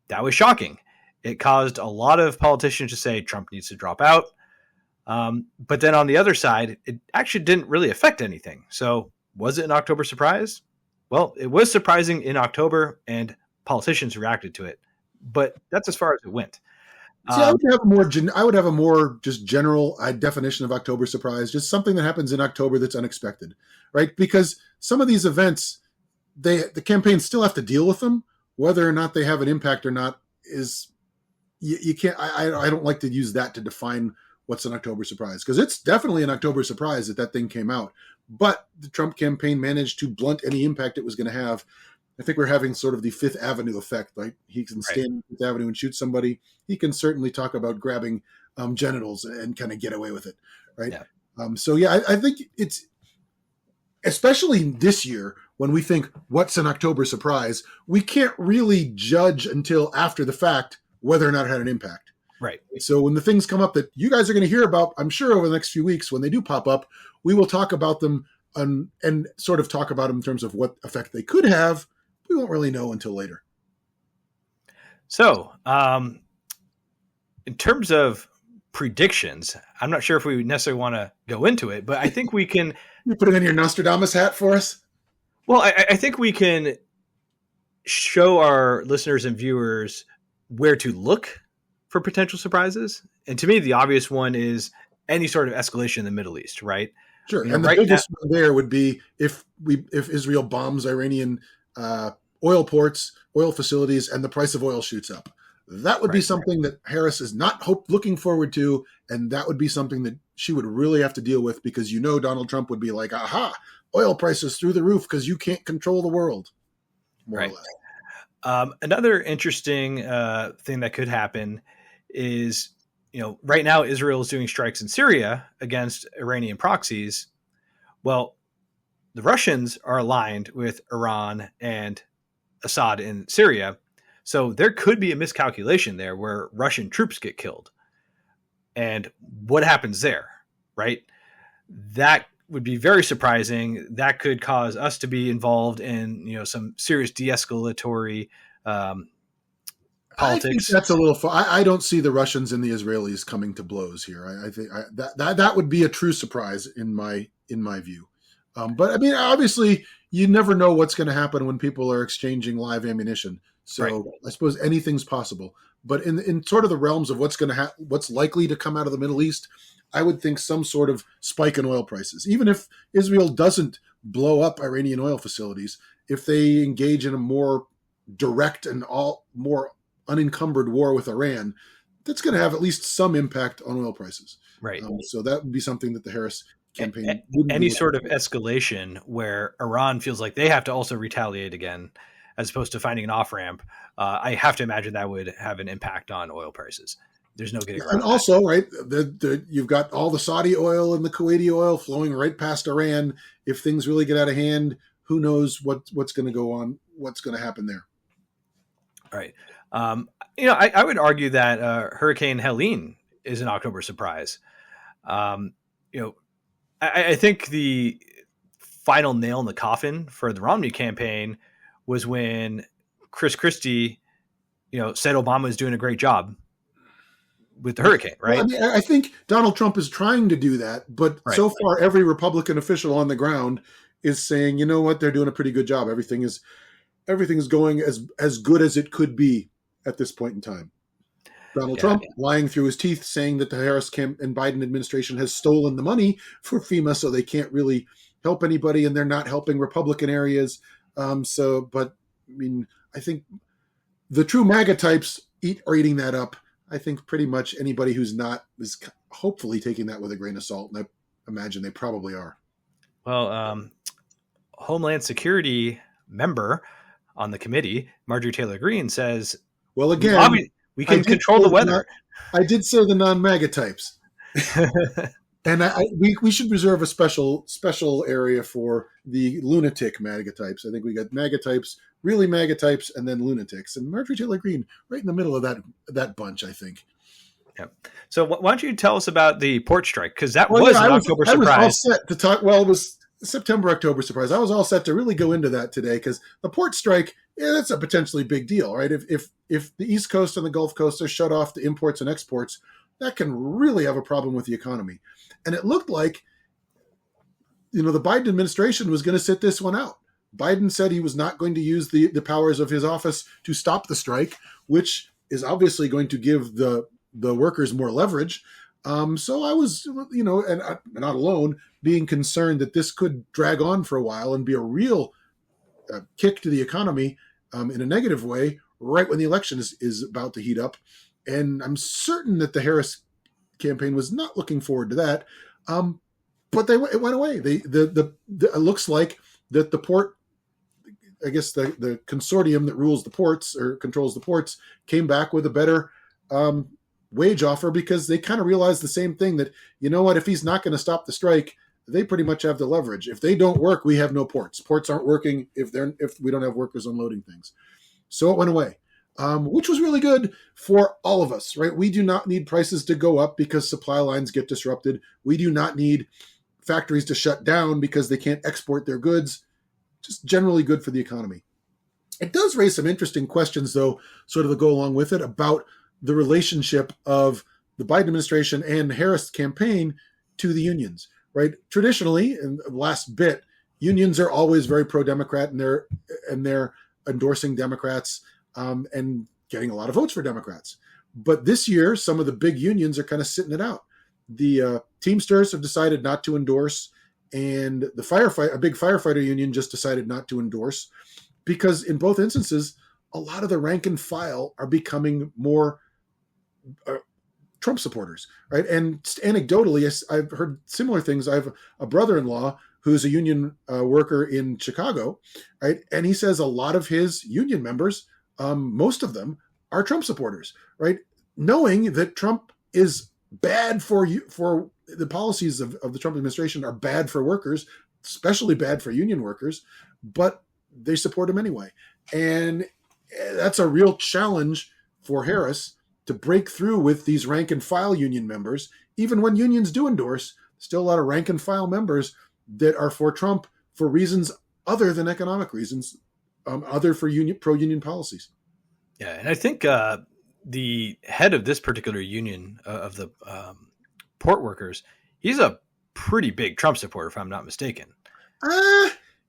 That was shocking. It caused a lot of politicians to say Trump needs to drop out. But then on the other side, it actually didn't really affect anything. So was it an October surprise? Well, it was surprising in October, and politicians reacted to it. But that's as far as it went. See, I would have a more just general definition of October surprise, just something that happens in October that's unexpected, right? Because some of these events, the campaigns still have to deal with them. Whether or not they have an impact or not is you can't. I don't like to use that to define what's an October surprise, because it's definitely an October surprise that thing came out. But the Trump campaign managed to blunt any impact it was going to have. I think we're having sort of the Fifth Avenue effect. Like he can stand on Fifth Avenue and shoot somebody. He can certainly talk about grabbing genitals and kind of get away with it, right? Yeah. I think it's especially this year when we think what's an October surprise, we can't really judge until after the fact whether or not it had an impact. Right. So when the things come up that you guys are going to hear about, I'm sure over the next few weeks when they do pop up, we will talk about them and sort of talk about them in terms of what effect they could have. We won't really know until later. So, in terms of predictions, I'm not sure if we necessarily want to go into it, but I think we can. You're putting on your Nostradamus hat for us? Well, I think we can show our listeners and viewers where to look for potential surprises. And to me, the obvious one is any sort of escalation in the Middle East, right? Sure. And the biggest one there would be if Israel bombs Iranian oil ports, oil facilities, and the price of oil shoots up. That would be something that Harris is not looking forward to, and that would be something that she would really have to deal with, because Donald Trump would be like, aha, oil prices through the roof because you can't control the world, more or less. Another interesting thing that could happen is, right now Israel is doing strikes in Syria against Iranian proxies. Well, the Russians are aligned with Iran and Assad in Syria. So there could be a miscalculation there where Russian troops get killed. And what happens there, right? That would be very surprising. That could cause us to be involved in, some serious de-escalatory politics. I think that's a little far. I don't see the Russians and the Israelis coming to blows here. I think that would be a true surprise in my view. But I mean, obviously, you never know what's going to happen when people are exchanging live ammunition. Right. So I suppose anything's possible. But in sort of the realms of what's likely to come out of the Middle East, I would think some sort of spike in oil prices. Even if Israel doesn't blow up Iranian oil facilities, if they engage in a more direct and all more unencumbered war with Iran, that's going to have at least some impact on oil prices. Right. So that would be something that the Harris campaign wouldn't Any be sort of looking for. escalation where Iran feels like they have to also retaliate again, as opposed to finding an off ramp, I have to imagine that would have an impact on oil prices. There's no getting And around that. also, right, you've got all the Saudi oil and the Kuwaiti oil flowing right past Iran. If things really get out of hand, who knows what's going to go on, what's going to happen there. Right. I would argue that Hurricane Helene is an October surprise. Um, you know, I think the final nail in the coffin for the Romney campaign was when Chris Christie, said Obama was doing a great job with the hurricane, Well, I right? mean, I think Donald Trump is trying to do that, but Right. so far, every Republican official on the ground is saying, you know what, they're doing a pretty good job. Everything is going as good as it could be at this point in time. Donald Yeah. Trump lying through his teeth, saying that the Harris and Biden administration has stolen the money for FEMA, so they can't really help anybody, and they're not helping Republican areas. But I mean, I think the true MAGA types are eating that up. I think pretty much anybody who's not is hopefully taking that with a grain of salt, and I imagine they probably are. Well, Homeland Security member on the committee, Marjorie Taylor Greene, says, Well, again, we can control the weather. I did say the non-MAGA types. And we should reserve a special area for the lunatic MAGA types. I think we got MAGA types, really MAGA types, and then lunatics. And Marjorie Taylor Greene, right in the middle of that bunch, I think. Yeah. So why don't you tell us about the port strike? Because that was an October surprise. I was all set to talk. Well, it was September, October surprise. I was all set to really go into that today because the port strike, that's a potentially big deal, right? If the East Coast and the Gulf Coast are shut off to imports and exports, that can really have a problem with the economy. And it looked like, the Biden administration was going to sit this one out. Biden said he was not going to use the powers of his office to stop the strike, which is obviously going to give the workers more leverage. So I was, and not alone, being concerned that this could drag on for a while and be a real kick to the economy in a negative way right when the election is about to heat up. And I'm certain that the Harris campaign was not looking forward to that. But it went away. It looks like that the port, I guess the consortium that rules the ports or controls the ports, came back with a better wage offer because they kind of realized the same thing, that, if he's not going to stop the strike, they pretty much have the leverage. If they don't work, we have no ports. Ports aren't working if we don't have workers unloading things. So it went away. Which was really good for all of us, right? We do not need prices to go up because supply lines get disrupted. We do not need factories to shut down because they can't export their goods. Just generally good for the economy. It does raise some interesting questions, though, sort of to go along with it, about the relationship of the Biden administration and Harris campaign to the unions, right? Traditionally, in the last bit, unions are always very pro-Democrat, and they're endorsing Democrats and getting a lot of votes for Democrats. But this year, some of the big unions are kind of sitting it out. The Teamsters have decided not to endorse, and a big firefighter union just decided not to endorse, because in both instances, a lot of the rank and file are becoming more Trump supporters, right? And anecdotally, I've heard similar things. I have a brother-in-law who's a union worker in Chicago, right? And he says a lot of his union members, most of them, are Trump supporters, right? Knowing that Trump is bad for the policies of the Trump administration are bad for workers, especially bad for union workers, but they support him anyway. And that's a real challenge for Harris to break through with these rank and file union members. Even when unions do endorse, still a lot of rank and file members that are for Trump for reasons other than economic reasons, other for pro-union policies. Yeah, and I think the head of this particular union of the port workers, he's a pretty big Trump supporter, if I'm not mistaken.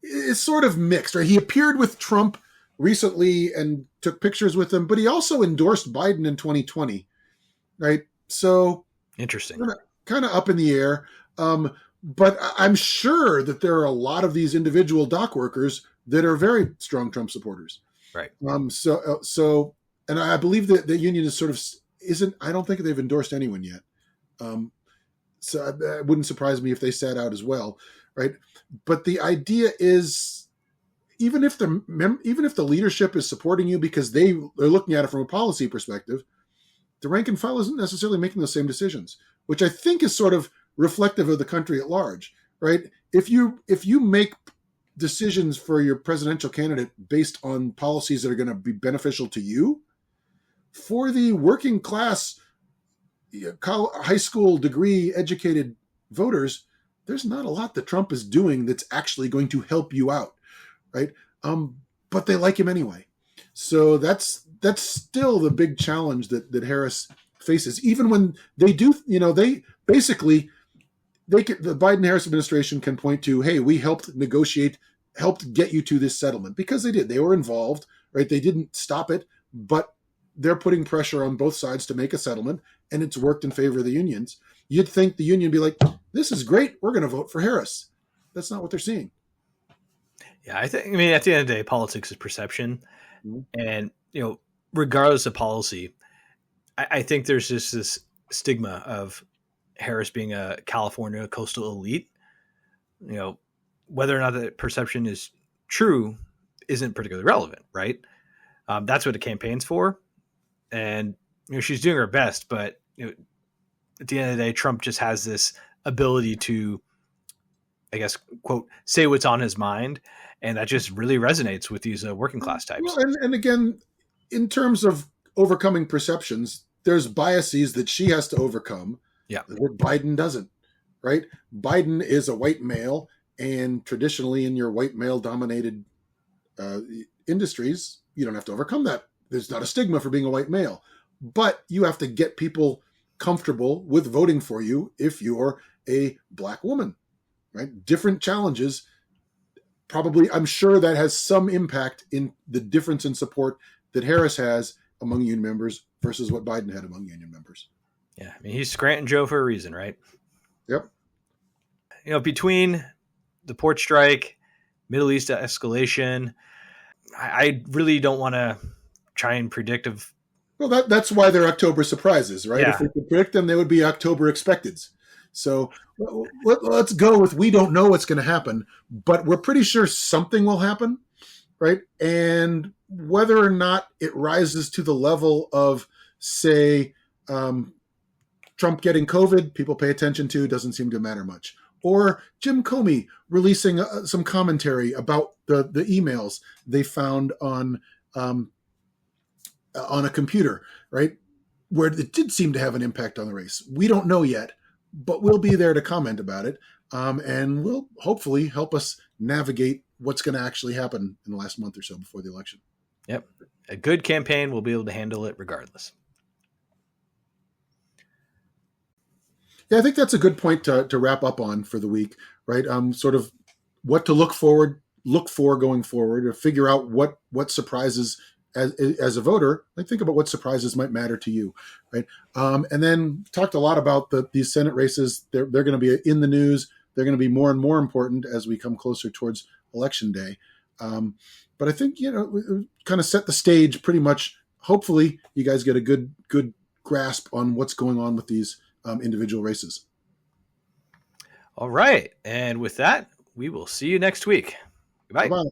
It's sort of mixed, right? He appeared with Trump recently and took pictures with him, but he also endorsed Biden in 2020, right? So Interesting. kind of up in the air. But I'm sure that there are a lot of these individual dock workers that are very strong Trump supporters. Right. And I believe that the union is sort of isn't. I don't think they've endorsed anyone yet. So it wouldn't surprise me if they sat out as well, right? But the idea is, even if the leadership is supporting you because they're looking at it from a policy perspective, the rank and file isn't necessarily making those same decisions, which I think is sort of reflective of the country at large, right? If you make decisions for your presidential candidate based on policies that are going to be beneficial to you, for the working class, high school degree educated voters, there's not a lot that Trump is doing that's actually going to help you out, right? But they like him anyway. So that's still the big challenge that Harris faces. Even when they do, they basically the Biden-Harris administration can point to, hey, we helped get you to this settlement, because they did. They were involved, right? They didn't stop it, but they're putting pressure on both sides to make a settlement, and it's worked in favor of the unions. You'd think the union would be like, this is great, we're going to vote for Harris. That's not what they're seeing. Yeah, at the end of the day, politics is perception. Mm-hmm. And, regardless of policy, I think there's just this stigma of Harris being a California coastal elite. Whether or not that perception is true isn't particularly relevant, right? That's what the campaign's for. And, she's doing her best, but, at the end of the day, Trump just has this ability to, I guess, quote, say what's on his mind. And that just really resonates with these working class types. Well, and again, in terms of overcoming perceptions, there's biases that she has to overcome. Yeah. That Biden doesn't, right? Biden is a white male, and traditionally in your white male dominated industries, you don't have to overcome that. There's not a stigma for being a white male, but you have to get people comfortable with voting for you if you're a black woman, right? Different challenges. Probably, I'm sure that has some impact in the difference in support that Harris has among union members versus what Biden had among union members. Yeah, he's Scranton Joe for a reason, right? Yep. Between the port strike, Middle East escalation, I really don't want to try and predict of. Well, that's why they're October surprises, right? Yeah. If we could predict them, they would be October expecteds. So let's go with, we don't know what's going to happen, but we're pretty sure something will happen, right? And whether or not it rises to the level of, say, Trump getting COVID, people pay attention to, doesn't seem to matter much. Or Jim Comey releasing some commentary about the emails they found on a computer, right? Where it did seem to have an impact on the race. We don't know yet, but we'll be there to comment about it. And will hopefully help us navigate what's going to actually happen in the last month or so before the election. Yep. A good campaign will be able to handle it regardless. Yeah, I think that's a good point to wrap up on for the week, right? Sort of what to look for going forward, or figure out what surprises as a voter. Like, think about what surprises might matter to you, right? And then talked a lot about these Senate races. They're going to be in the news. They're going to be more and more important as we come closer towards Election Day. But I think, we kind of set the stage pretty much. Hopefully, you guys get a good grasp on what's going on with these individual races. All right. And with that, we will see you next week. Goodbye. Bye-bye.